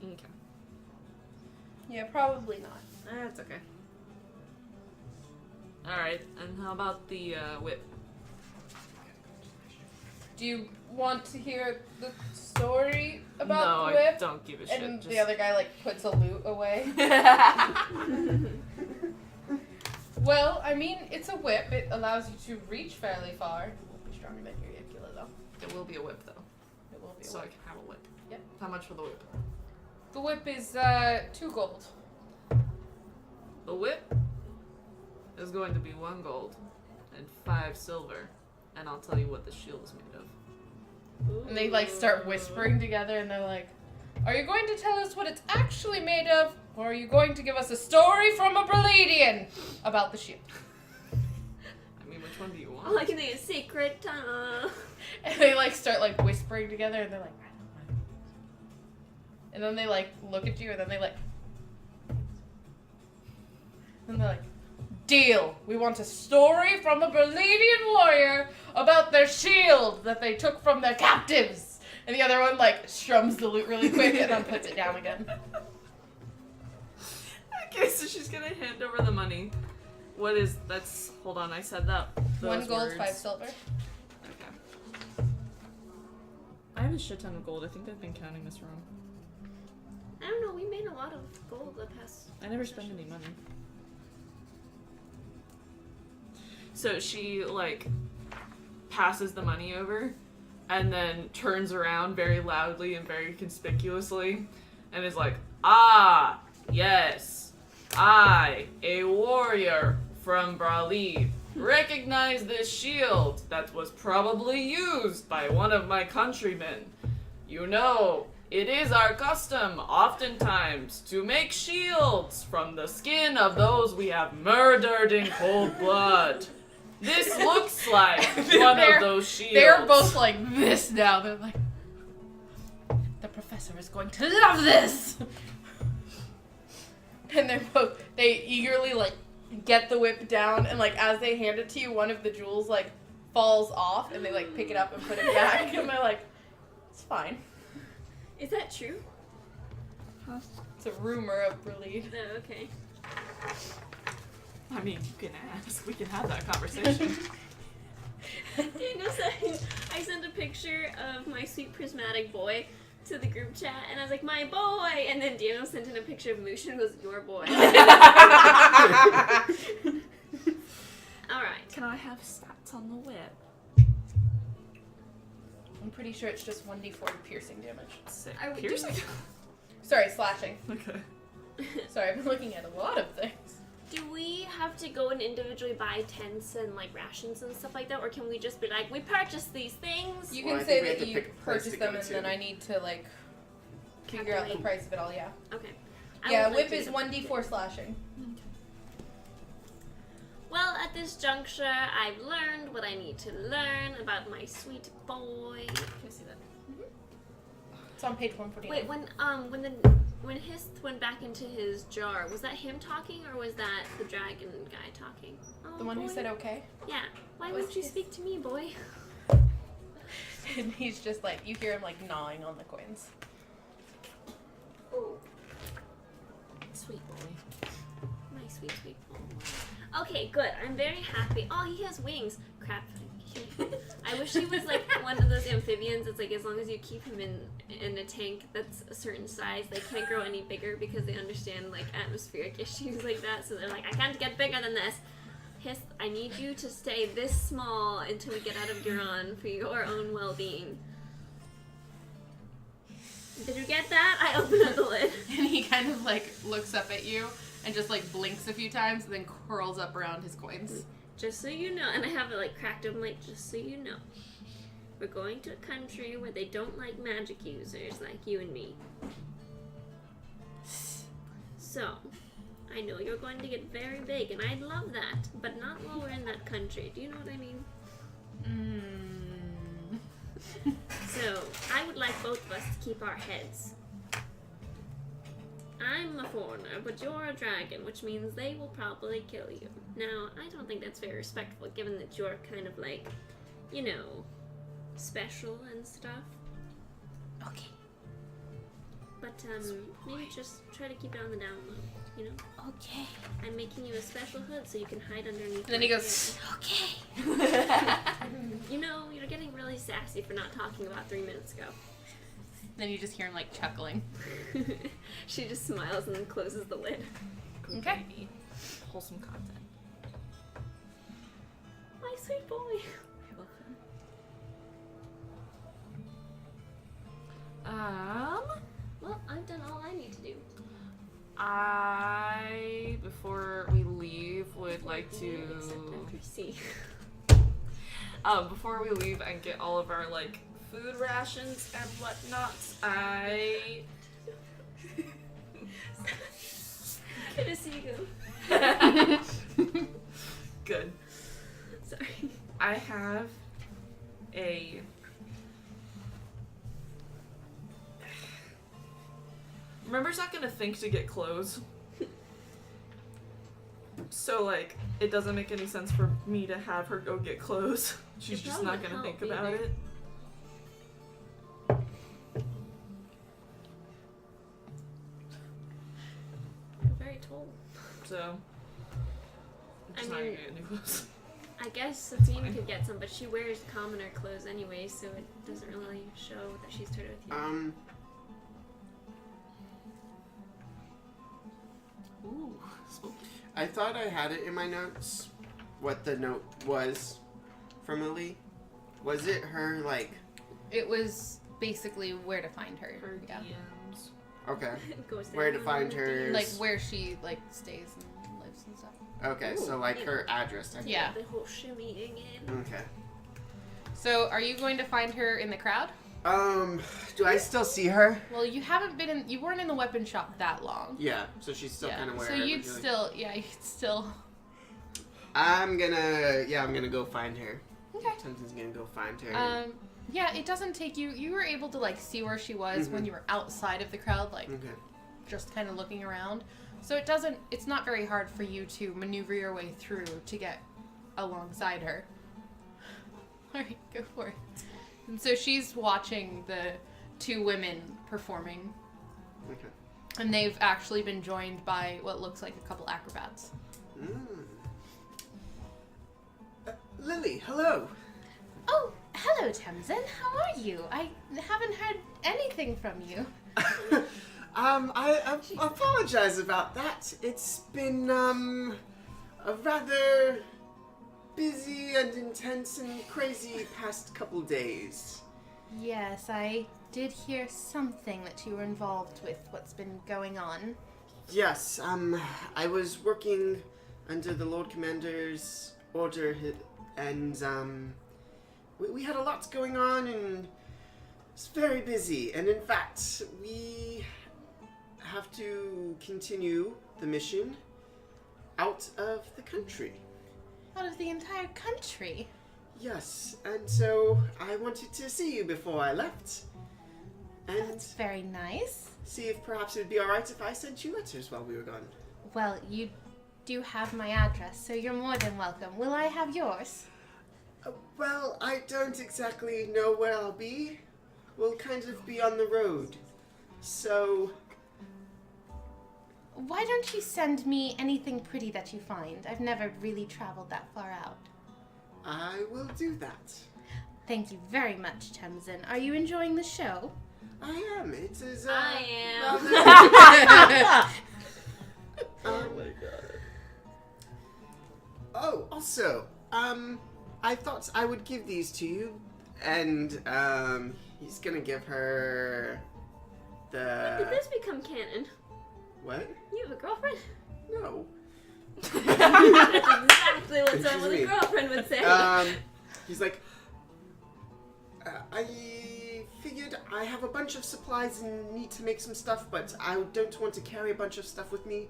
Okay. Yeah, probably not. That's okay. Alright, and how about the whip? Do you want to hear the story about no, the whip? I don't give a shit. And Just... the other guy like puts a loot away. Well, I mean, it's a whip. It allows you to reach fairly far. It won't be stronger than your Yakula, though. It will be a whip, though. It will be a So I whip. can have a whip. Yep. How much for the whip? The whip is 2 gold. The whip is going to be 1 gold and 5 silver. And I'll tell you what the shield is made of. And they like start whispering together, and they're like, "Are you going to tell us what it's actually made of, or are you going to give us a story from a Berledian about the shield?" I mean, which one do you want? All I can think is secret tunnel. And they like start like whispering together, and they're like, "I don't know." And then they like look at you, and then they like, and they're like, "Deal. We want a story from a Berledian warrior about their shield that they took from their captives." And the other one like strums the lute really quick and then puts it down again. Okay, so she's gonna hand over the money. What is that's? Hold on, I said that. 1 gold, words. 5 silver. Okay. I have a shit ton of gold. I think I've been counting this wrong. I don't know, we made a lot of gold the past. I never spend any money. So she, like, passes the money over and then turns around very loudly and very conspicuously and is like, "Ah, yes, I, a warrior from Brali, recognize this shield that was probably used by one of my countrymen. You know, it is our custom, oftentimes, to make shields from the skin of those we have murdered in cold blood. This looks like one of those shields." They're both like this now. They're like, the professor is going to love this. And they eagerly like get the whip down, and like as they hand it to you, one of the jewels like falls off, and they like pick it up and put it back, and they're like, it's fine. Is that true? It's a rumor of Berlin. No, okay. I mean, you can ask. We can have that conversation. Daniel said, I sent a picture of my sweet prismatic boy to the group chat, and I was like, my boy! And then Daniel sent in a picture of Moosh and was your boy. Alright. Can I have stats on the whip? I'm pretty sure it's just 1d4 piercing damage. Sick. Are we Piercing? Sorry, slashing. Okay. Sorry, I've been looking at a lot of things. Do we have to go and individually buy tents and like rations and stuff like that, or can we just be like, we purchased these things? You Well, can I say think we have that to you pick a place purchased to go them, and to. then I need to like figure out the Calculate. price of it all. Yeah. Okay. Yeah, would like whip to is do 1d4 slashing. Well, at this juncture, I've learned what I need to learn about my sweet boy. Can you see that? It's on page 149. Wait, when Hist went back into his jar, was that him talking or was that the dragon guy talking? Oh, The one who boy. said okay. Yeah. Why Was won't you Hist- speak to me, boy? And he's just like, you hear him like gnawing on the coins. Oh. Sweet boy. My sweet, sweet boy. Okay, good. I'm very happy. Oh, he has wings. Crap. I wish he was like one of those amphibians. It's like as long as you keep him in a tank that's a certain size, they can't grow any bigger because they understand like atmospheric issues like that. So they're like, I can't get bigger than this. Hist, I need you to stay this small until we get out of Duran for your own well-being. Did you get that? I opened up the lid. And he kind of like looks up at you and just like blinks a few times and then curls up around his coins. Just so you know, and I have it like cracked open, like, just so you know, we're going to a country where they don't like magic users like you and me. So, I know you're going to get very big, and I'd love that, but not while we're in that country. Do you know what I mean? So, I would like both of us to keep our heads. I'm a foreigner, but you're a dragon, which means they will probably kill you. Now, I don't think that's very respectful, given that you're kind of like, you know, special and stuff. Okay. But, maybe just try to keep it on the down low, you know? Okay. I'm making you a special hood so you can hide underneath. And then he goes, okay. You know, you're getting really sassy for not talking about 3 minutes ago. then you just hear him like chuckling. She just smiles and then closes the lid. Okay. Wholesome content. My sweet boy. Well, I've done all I need to do. I, before we leave, would like to... See. Before we leave and get all of our, like, food rations and whatnot, I... Good to see you. Good. Sorry. I have a... Remember's not gonna think to get clothes. So, like, it doesn't make any sense for me to have her go get clothes. She's It just probably not gonna wouldn't think help about either. it. You're very tall. So, I'm just I not mean- gonna get new clothes. I guess Sabine fine. could get some, but she wears commoner clothes anyway, so it doesn't really show that she's started with you. Ooh, smoky. I thought I had it in my notes, what the note was from Lily? Was it her, like... It was basically where to find her. Her Yeah. DMs. Okay. Goes Where to down find the her... Like where she like stays and lives and stuff. Okay, so like her address. I Yeah. The whole shimmying in. Okay. So are you going to find her in the crowd? Do I still see her? Well, you haven't been in. You weren't in the weapon shop that long. Yeah, so she's still kind of where... So you'd still, you'd still. I'm gonna go find her. Okay. Temzin's gonna go find her. Yeah, it doesn't take you. You were able to like see where she was when you were outside of the crowd, like Okay. just kind of looking around. So it doesn't. It's not very hard for you to maneuver your way through to get alongside her. All right, go for it. And so she's watching the two women performing, Okay. and they've actually been joined by what looks like a couple acrobats. Lily, hello. Oh, hello, Temzin. How are you? I haven't heard anything from you. I apologize about that. It's been, a rather busy and intense and crazy past couple days. Yes, I did hear something that you were involved with what's been going on. Yes, I was working under the Lord Commander's order, and, we had a lot going on, and it's very busy. And in fact, we have to continue the mission out of the country. Out of the entire country. Yes, and so I wanted to see you before I left. And That's very nice. see if perhaps it would be alright if I sent you letters while we were gone. Well, you do have my address, so you're more than welcome. Will I have yours? Well, I don't exactly know where I'll be. We'll kind of be on the road. So, Why don't you send me anything pretty that you find? I've never really traveled that far out. I will do that. Thank you very much, Temzin. Are you enjoying the show? I am. It is, I am. oh my god. Oh, also, I thought I would give these to you, and, he's gonna give her Did the... this become canon? What? You have a girlfriend? No. That's exactly what someone with a girlfriend would say. He's like, I figured I have a bunch of supplies and need to make some stuff, but I don't want to carry a bunch of stuff with me.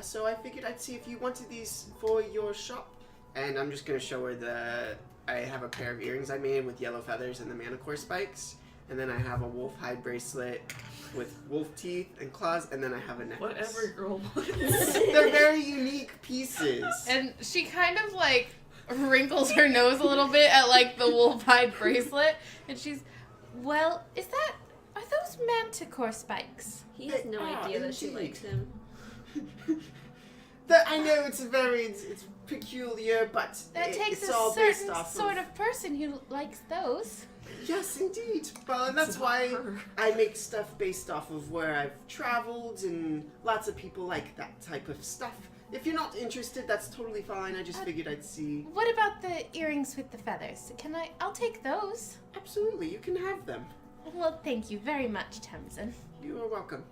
So I figured I'd see if you wanted these for your shop. And I'm just going to show her I have a pair of earrings I made with yellow feathers and the manicore spikes. And then I have a wolf hide bracelet with wolf teeth and claws, and then I have a necklace. What every girl wants. They're very unique pieces. And she kind of like wrinkles her nose a little bit at like the wolf hide bracelet, and she's, well, are those manticore spikes? He has no Ah, idea that she indeed. likes him. I know it's it's peculiar, but That takes it's a all based certain off sort of person who likes those. Yes, indeed. Well, and that's why I make stuff based off of where I've traveled, and lots of people like that type of stuff. If you're not interested, that's totally fine. I just figured I'd see. What about the earrings with the feathers? I'll take those. Absolutely, you can have them. Well, thank you very much, Temzin. You are welcome.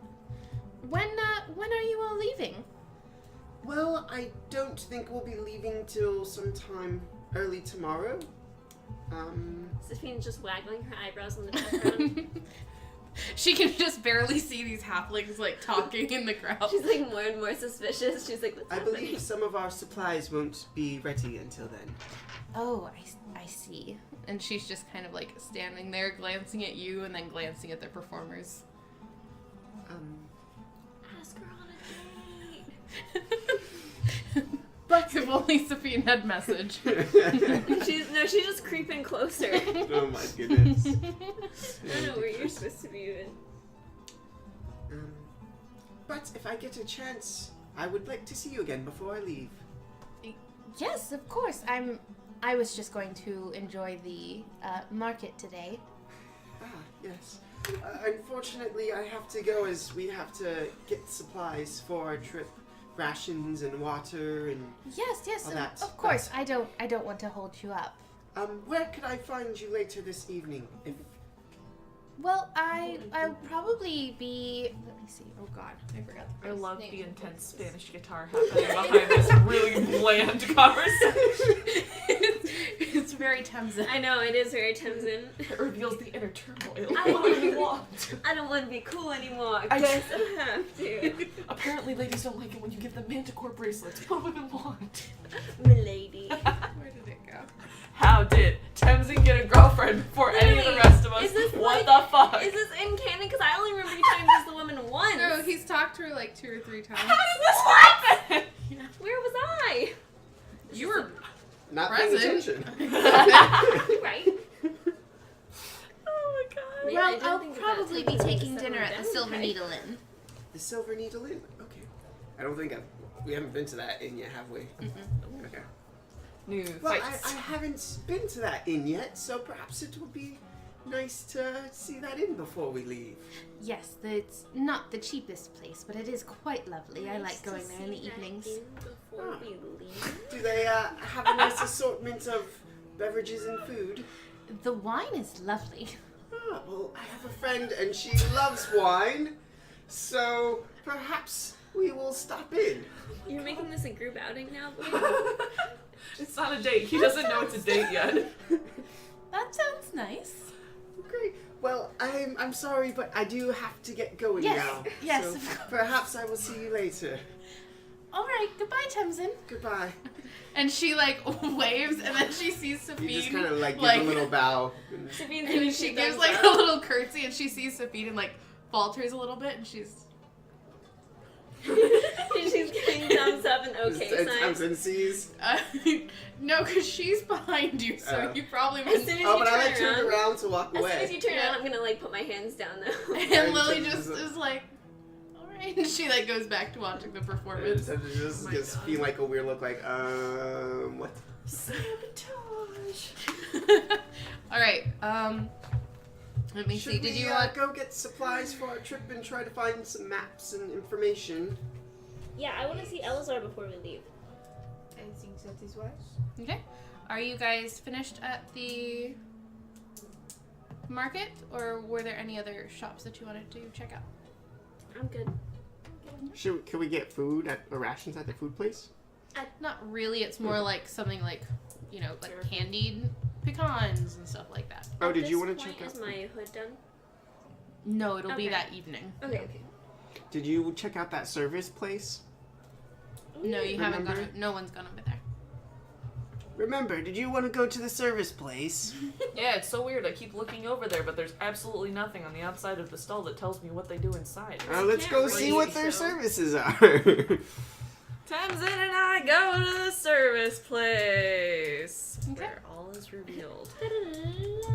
When are you all leaving? Well, I don't think we'll be leaving till sometime early tomorrow. Sophine's just waggling her eyebrows in the background. She can just barely see these halflings like talking in the crowd. She's like more and more suspicious. She's like, what's I happening? believe some of our supplies won't be ready until then. Oh, I see. And she's just kind of like standing there glancing at you and then glancing at the performers. Ask her on a date. But if only Sophia had message. She's just creeping closer. Oh my goodness. I don't know where you're supposed to be in. But if I get a chance, I would like to see you again before I leave. Yes, of course. I was just going to enjoy the market today. Ah, yes. Unfortunately, I have to go as we have to get supplies for our trip rations and water and Yes, all that. of course. I don't want to hold you up. Where could I find you later this evening? Well, I'll probably be. Let me see. Oh God, I forgot. I his love name. the intense Spanish guitar happening behind this really bland conversation. It's very Temzin. I know, it is very Temzin. It reveals the inner turmoil. I What do you want? I don't want to be cool anymore. I Guess I have to. Apparently, ladies don't like it when you give them manticore bracelets. What do women want? Milady. Where did it go? How did Temzin get a girlfriend before any of the rest of us? Is this What like- the fuck? Is this in canon? Because I only remember you talking to the woman once. No, he's talked to her like 2 or 3 times. How did this happen? Where was I? You were Not paying present. attention. Right. Oh my god. Yeah, I Well, didn't I'll think of probably that. be taking Settle dinner at the down. Silver Okay. Needle Inn. The Silver Needle Inn? Okay. I don't think we haven't been to that inn yet, have we? Okay. New Well, fights. I haven't been to that inn yet, so perhaps it would be nice to see that inn before we leave. Yes, it's not the cheapest place, but it is quite lovely. I like going there in the evenings. Before we leave. Do they have a nice assortment of beverages and food? The wine is lovely. Ah, well, I have a friend and she loves wine, so perhaps we will stop in. You're making this a group outing now, boy? It's not a date. He doesn't know it's a date yet. That sounds nice. Great. Well, I'm sorry, but I do have to get going Yes, now. yes, So of course. perhaps I will see you later. All right, goodbye, Temzin. Goodbye. And she like waves, and then she sees Sabine. You just kind of like give a little bow. And she gives like a little curtsy, and she sees Sabine and like falters a little bit, and she's. She's giving thumbs up and okay signs. Tamsin sees. No, because she's behind you, so Oh. you probably As wouldn't. soon as Oh, you but I turn like turned around, around to walk as away. soon as you turn Yeah. around, I'm gonna like put my hands down though. And Lily just- just is like, all right, and she like goes back to watching the And performance. just my just God. feel like a weird look, like what? Sabotage. All right. Let me see. Should Did we you want? go get supplies for our trip and try to find some maps and information? Yeah, I want to see Elazar before we leave. I think that is wise. Okay. Are you guys finished at the market, or were there any other shops that you wanted to check out? I'm good. Can we get food or rations at the food place? Not really. It's more like something like, you know, like candied pecans and stuff like that. Oh, At did you this want to point, check out? Is my hood done? No, it'll be Okay. that evening. Okay, okay. Did you check out that service place? No, you haven't Remember? gone. No one's gone over there. Remember, did you want to go to the service place? Yeah, it's so weird. I keep looking over there, but there's absolutely nothing on the outside of the stall that tells me what they do inside. Let's can't go really see what so. their services are. Temzin and I go to the service place Okay. where all is revealed. Ta-da-da-da-da.